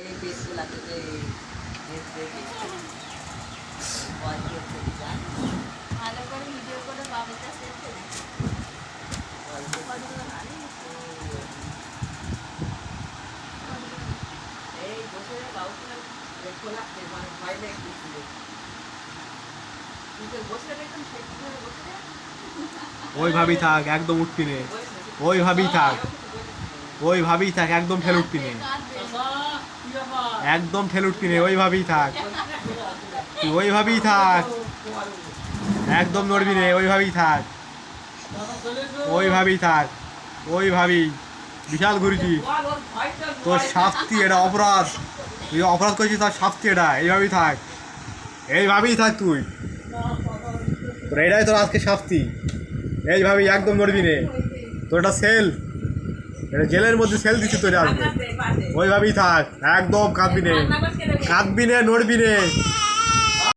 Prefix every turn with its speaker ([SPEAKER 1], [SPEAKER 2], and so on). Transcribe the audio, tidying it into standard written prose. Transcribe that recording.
[SPEAKER 1] এই পেজগুলাতে যে পেজ দেখে ভয় করতে চান
[SPEAKER 2] ভালো করে ভিডিও করে বাবাটা সেট করে
[SPEAKER 1] এই বসে বাবুকে খোলা মানে ভয় লাগছিল তুই বসে দেখুন সেখানে বসে
[SPEAKER 3] ওইভাবেই থাক, একদম উঠবি নে। ওইভাবেই থাক, ওইভাবেই থাক, একদম ঠেলে উঠবি নে, একদম ঠেলে উঠবি নে। ওইভাবেই থাক, তুই ওইভাবেই থাক, একদম নড়বি নে। ওইভাবেই থাক, ওইভাবেই থাক, ওইভাবেই। বিশাল ঘুরেছি, তোর শাস্তি এটা অপরাধ। তুই অপরাধ করেছিস, তার শাস্তি এটা। এইভাবেই থাক, এইভাবেই থাক তুই। তোর এটাই তোর আজকে শাস্তি। এইভাবেই একদম নড়বি নে। তোর এটা সেল, এটা জেলের মধ্যে সেল দিচ্ছি তোর আজকে। ওইভাবেই থাক, একদম কাঁদবি নে, কাঁদবি নে, নড়বি নে।